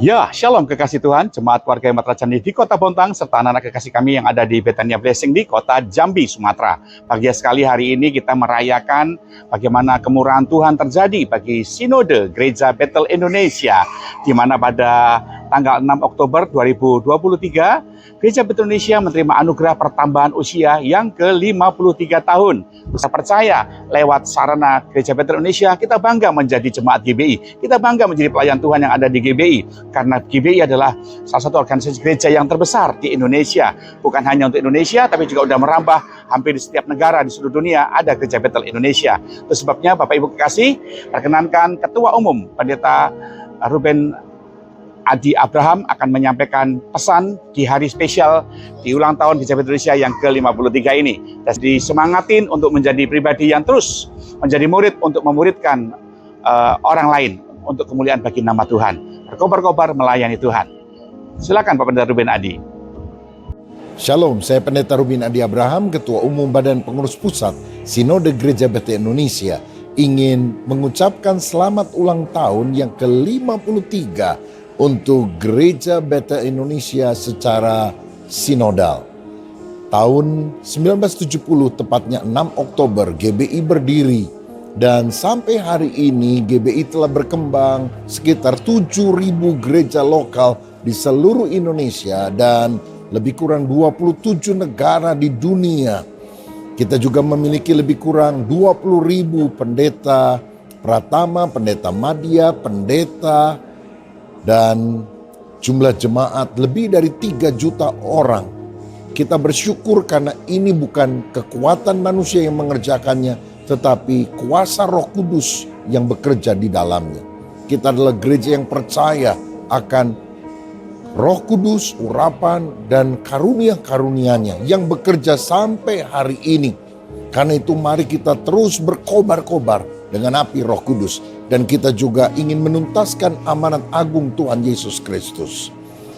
Ya, shalom kekasih Tuhan, jemaat keluarga Matra Candi di Kota Bontang, serta anak-anak kekasih kami yang ada di Bethania Blessing di Kota Jambi, Sumatera. Bahagia sekali hari ini kita merayakan bagaimana kemurahan Tuhan terjadi bagi Sinode Gereja Bethel Indonesia, di mana pada tanggal 6 Oktober 2023, Gereja Bethel Indonesia menerima anugerah pertambahan usia yang ke-53 tahun. Saya percaya lewat sarana Gereja Bethel Indonesia, kita bangga menjadi jemaat GBI. Kita bangga menjadi pelayan Tuhan yang ada di GBI. Karena GBI adalah salah satu organisasi gereja yang terbesar di Indonesia. Bukan hanya untuk Indonesia, tapi juga sudah merambah hampir di setiap negara di seluruh dunia ada Gereja Bethel Indonesia. Itu sebabnya Bapak Ibu kekasih, perkenankan Ketua Umum Pendeta Ruben Adi Abraham akan menyampaikan pesan di hari spesial di ulang tahun Gereja Bethel Indonesia yang ke-53 ini. Dan disemangatin untuk menjadi pribadi yang terus menjadi murid untuk memuridkan orang lain untuk kemuliaan bagi nama Tuhan. Berkobar-kobar melayani Tuhan. Silakan Pak Pendeta Ruben Adi. Shalom, saya Pendeta Ruben Adi Abraham, Ketua Umum Badan Pengurus Pusat Sinode Gereja Bethel Indonesia, ingin mengucapkan selamat ulang tahun yang ke-53 untuk Gereja Bethel Indonesia secara sinodal. Tahun 1970, tepatnya 6 Oktober, GBI berdiri. Dan sampai hari ini GBI telah berkembang sekitar 7.000 gereja lokal di seluruh Indonesia dan lebih kurang 27 negara di dunia. Kita juga memiliki lebih kurang 20.000 pendeta pratama, pendeta madya, pendeta, dan jumlah jemaat lebih dari 3 juta orang. Kita bersyukur karena ini bukan kekuatan manusia yang mengerjakannya, tetapi kuasa Roh Kudus yang bekerja di dalamnya. Kita adalah gereja yang percaya akan Roh Kudus, urapan, dan karunia-karunia-Nya yang bekerja sampai hari ini. Karena itu mari kita terus berkobar-kobar dengan api Roh Kudus. Dan kita juga ingin menuntaskan amanat agung Tuhan Yesus Kristus.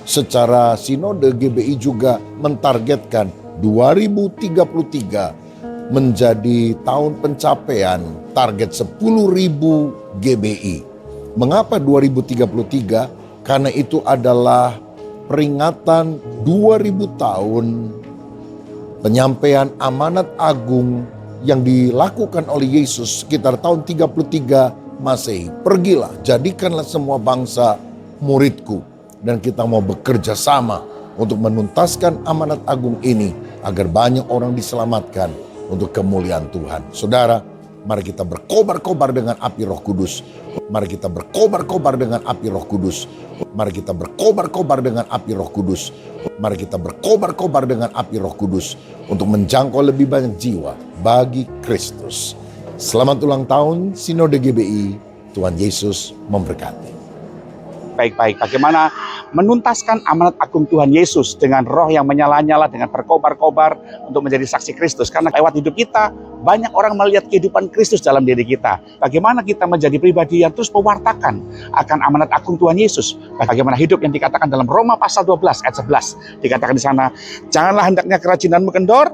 Secara sinode GBI juga mentargetkan 2033 menjadi tahun pencapaian target 10.000 GBI. Mengapa 2033? Karena itu adalah peringatan 2000 tahun penyampaian amanat agung yang dilakukan oleh Yesus sekitar tahun 33 Masehi. Pergilah, jadikanlah semua bangsa muridku. Dan kita mau bekerja sama untuk menuntaskan amanat agung ini agar banyak orang diselamatkan untuk kemuliaan Tuhan. Saudara, mari kita berkobar-kobar dengan api Roh Kudus. Mari kita berkobar-kobar dengan api Roh Kudus. Mari kita berkobar-kobar dengan api Roh Kudus. Mari kita berkobar-kobar dengan api Roh Kudus untuk menjangkau lebih banyak jiwa bagi Kristus. Selamat ulang tahun Sinode GBI. Tuhan Yesus memberkati. Baik-baik, bagaimana menuntaskan amanat agung Tuhan Yesus dengan roh yang menyala-nyala, dengan berkobar-kobar untuk menjadi saksi Kristus. Karena lewat hidup kita, banyak orang melihat kehidupan Kristus dalam diri kita. Bagaimana kita menjadi pribadi yang terus mewartakan akan amanat agung Tuhan Yesus. Bagaimana hidup yang dikatakan dalam Roma pasal 12 ayat 11. Dikatakan di sana, janganlah hendaknya kerajinanmu kendor,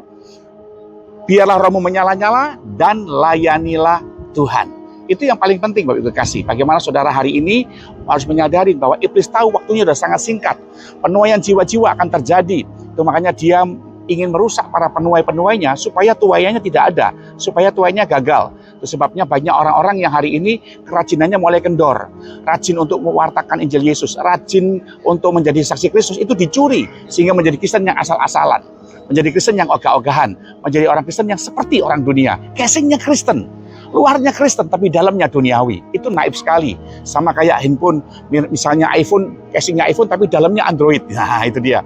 biarlah rohmu menyala-nyala, dan layanilah Tuhan. Itu yang paling penting Bapak Ibu kasih. Bagaimana saudara hari ini harus menyadari bahwa iblis tahu waktunya sudah sangat singkat. Penuaian jiwa-jiwa akan terjadi. Itu makanya dia ingin merusak para penuai-penuainya supaya tuaiannya tidak ada, supaya tuaiannya gagal. Itu sebabnya banyak orang-orang yang hari ini kerajinannya mulai kendor. Rajin untuk mewartakan Injil Yesus, rajin untuk menjadi saksi Kristus itu dicuri sehingga menjadi Kristen yang asal-asalan, menjadi Kristen yang ogah-ogahan, menjadi orang Kristen yang seperti orang dunia. Casingnya Kristen, luarnya Kristen tapi dalamnya duniawi. Itu naif sekali. Sama kayak handphone, misalnya iPhone, casingnya iPhone tapi dalamnya Android. Nah itu dia,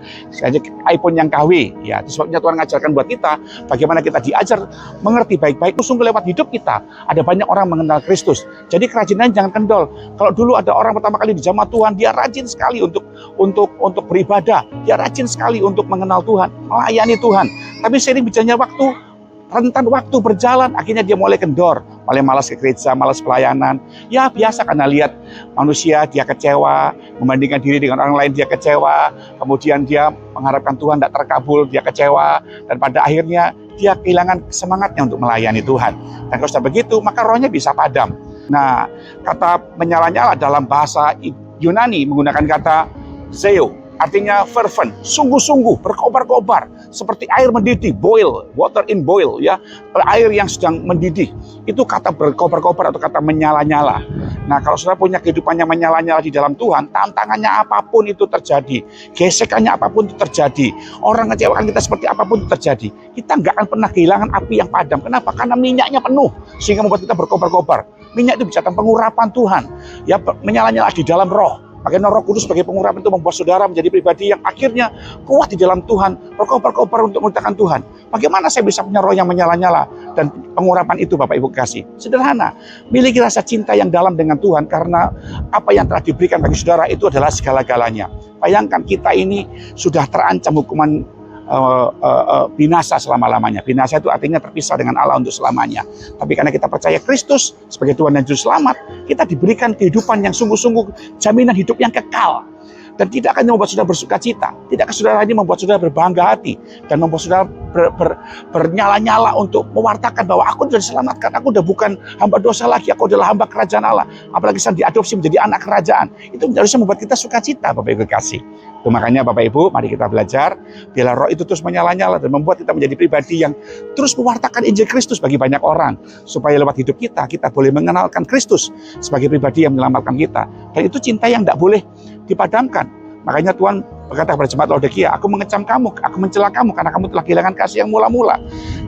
iPhone yang KW. Ya, itu sebabnya Tuhan mengajarkan buat kita bagaimana kita diajar mengerti baik-baik. Sungguh lewat hidup kita ada banyak orang mengenal Kristus. Jadi kerajinan jangan kendor. Kalau dulu ada orang pertama kali di jamaah Tuhan, dia rajin sekali untuk beribadah, dia rajin sekali untuk mengenal Tuhan, melayani Tuhan. Tapi seiring berjalannya waktu, rentan waktu berjalan, akhirnya dia mulai kendor, mulai malas ke gereja, malas pelayanan. Ya biasa karena lihat manusia dia kecewa, membandingkan diri dengan orang lain dia kecewa, kemudian dia mengharapkan Tuhan tidak terkabul, dia kecewa, dan pada akhirnya dia kehilangan semangatnya untuk melayani Tuhan. Dan kalau sudah begitu, maka rohnya bisa padam. Nah, kata menyala-nyala dalam bahasa Yunani menggunakan kata zeo, artinya fervent, sungguh-sungguh, berkobar-kobar, seperti air mendidih, boil, water in boil, ya, air yang sedang mendidih. Itu kata berkobar-kobar atau kata menyala-nyala. Nah, kalau saudara punya kehidupan yang menyala-nyala di dalam Tuhan, tantangannya apapun itu terjadi, gesekannya apapun itu terjadi, orang ngecewakan kita seperti apapun itu terjadi, kita nggak akan pernah kehilangan api yang padam. Kenapa? Karena minyaknya penuh, sehingga membuat kita berkobar-kobar. Minyak itu bicara tentang pengurapan Tuhan, ya, menyala-nyala di dalam roh. Makanya Roh Kudus sebagai pengurapan itu membuat saudara menjadi pribadi yang akhirnya kuat di dalam Tuhan, berkobar-kobar untuk memuliakan Tuhan. Bagaimana saya bisa punya roh yang menyala-nyala dan pengurapan itu, Bapak Ibu kasih? Sederhana, miliki rasa cinta yang dalam dengan Tuhan, karena apa yang telah diberikan bagi saudara itu adalah segala-galanya. Bayangkan kita ini sudah terancam hukuman binasa selama-lamanya. Binasa itu artinya terpisah dengan Allah untuk selamanya. Tapi karena kita percaya Kristus sebagai Tuhan dan Juru Selamat, kita diberikan kehidupan yang sungguh-sungguh, jaminan hidup yang kekal. Dan tidak akan membuat saudara bersuka cita, tidak akan saudara ini membuat saudara berbangga hati, dan membuat saudara bernyala-nyala untuk mewartakan bahwa aku sudah diselamatkan, aku sudah bukan hamba dosa lagi, aku adalah hamba kerajaan Allah. Apalagi saya diadopsi menjadi anak kerajaan. Itu harusnya membuat kita sukacita, Bapak Ibu kasih. Itu makanya Bapak Ibu, mari kita belajar, biarlah roh itu terus menyala-nyala dan membuat kita menjadi pribadi yang terus mewartakan Injil Kristus bagi banyak orang, supaya lewat hidup kita boleh mengenalkan Kristus sebagai pribadi yang menyelamatkan kita. Dan itu cinta yang tidak boleh dipadamkan. Makanya Tuhan berkata kepada jemaat Laodikia, aku mengecam kamu, aku mencela kamu karena kamu telah kehilangan kasih yang mula-mula.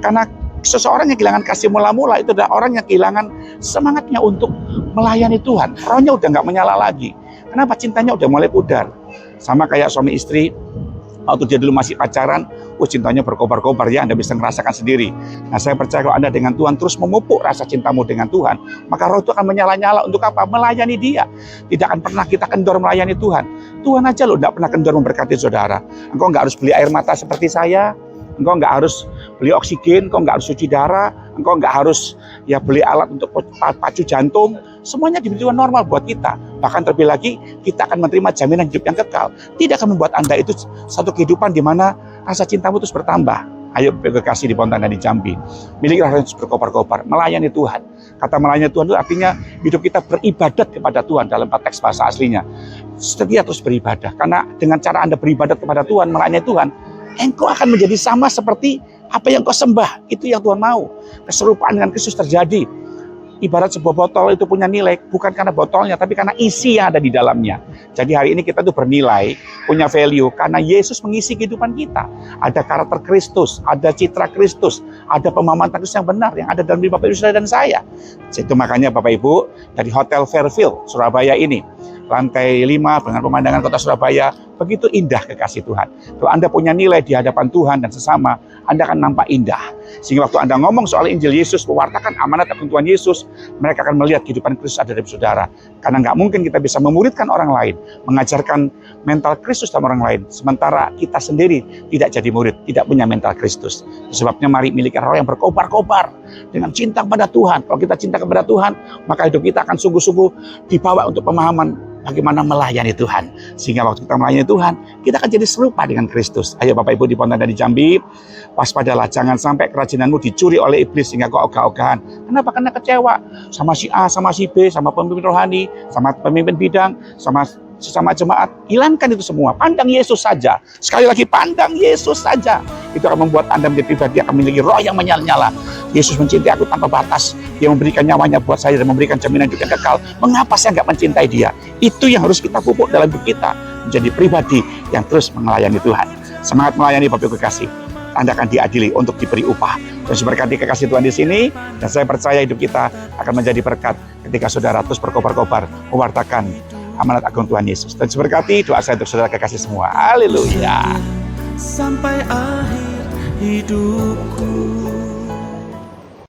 Karena seseorang yang kehilangan kasih mula-mula itu adalah orang yang kehilangan semangatnya untuk melayani Tuhan. Rohnya udah nggak menyala lagi. Kenapa? Cintanya udah mulai pudar. Sama kayak suami istri, waktu dia dulu masih pacaran, cintanya berkobar-kobar, ya, Anda bisa merasakan sendiri. Nah, saya percaya kalau Anda dengan Tuhan terus memupuk rasa cintamu dengan Tuhan, maka roh itu akan menyala-nyala untuk apa? Melayani Dia. Tidak akan pernah kita kendor melayani Tuhan. Tuhan aja loh tidak pernah kendor memberkati saudara. Engkau nggak harus beli air mata seperti saya, engkau nggak harus beli oksigen, engkau nggak harus cuci darah, engkau nggak harus ya beli alat untuk pacu jantung. Semuanya dibutuhkan normal buat kita. Bahkan terlebih lagi, kita akan menerima jaminan hidup yang kekal. Tidak akan membuat Anda itu satu kehidupan di mana rasa cintamu terus bertambah. Ayo berkasih di Pontang dan di Jambi. Miliki rasa yang berkobar-kobar, melayani Tuhan. Kata melayani Tuhan itu artinya hidup kita beribadat kepada Tuhan dalam teks bahasa aslinya. Setia terus beribadah. Karena dengan cara Anda beribadat kepada Tuhan, melayani Tuhan, engkau akan menjadi sama seperti apa yang kau sembah. Itu yang Tuhan mau. Keserupaan dengan Kristus terjadi. Ibarat sebuah botol itu punya nilai, bukan karena botolnya, tapi karena isi yang ada di dalamnya. Jadi hari ini kita tuh bernilai, punya value, karena Yesus mengisi kehidupan kita. Ada karakter Kristus, ada citra Kristus, ada pemahaman Kristus yang benar, yang ada dalam diri Bapak Ibu Saudara dan saya. Itu makanya Bapak Ibu, dari Hotel Fairfield, Surabaya ini, lantai 5 dengan pemandangan kota Surabaya, begitu indah kekasih Tuhan. Kalau Anda punya nilai di hadapan Tuhan dan sesama, Anda akan nampak indah. Sehingga waktu Anda ngomong soal Injil Yesus, mewartakan amanat agung Tuhan Yesus, mereka akan melihat kehidupan Kristus ada dalam saudara. Karena nggak mungkin kita bisa memuridkan orang lain, mengajarkan mental Kristus sama orang lain, sementara kita sendiri tidak jadi murid, tidak punya mental Kristus. Sebabnya mari miliki roh yang berkobar-kobar dengan cinta kepada Tuhan. Kalau kita cinta kepada Tuhan, maka hidup kita akan sungguh-sungguh dibawa untuk pemahaman bagaimana melayani Tuhan. Sehingga waktu kita melayani Tuhan, kita akan jadi serupa dengan Kristus. Ayo Bapak Ibu di Pontang dan di Jambi, waspadalah, jangan sampai kerajinanmu dicuri oleh iblis sehingga kau ogah-ogahan. Kenapa? Karena kecewa sama si A, sama si B, sama pemimpin rohani, sama pemimpin bidang, sama sesama jemaat. Hilangkan itu semua, pandang Yesus saja. Sekali lagi, pandang Yesus saja. Itu akan membuat Anda menjadi pribadi yang akan memiliki roh yang menyala-nyala. Yesus mencintai aku tanpa batas. Dia memberikan nyawanya buat saya dan memberikan jaminan hidup yang kekal. Mengapa saya nggak mencintai Dia? Itu yang harus kita pupuk dalam hidup kita. Menjadi pribadi yang terus melayani Tuhan. Semangat melayani Bapak Ibu kekasih. Anda akan diadili untuk diberi upah. Dan berkati kekasih Tuhan di sini. Dan saya percaya hidup kita akan menjadi berkat ketika saudara terus berkobar-kobar mewartakan amanat agung Tuhan Yesus. Dan berkati doa saya untuk saudara kekasih semua. Haleluya. Sampai akhir hidupku.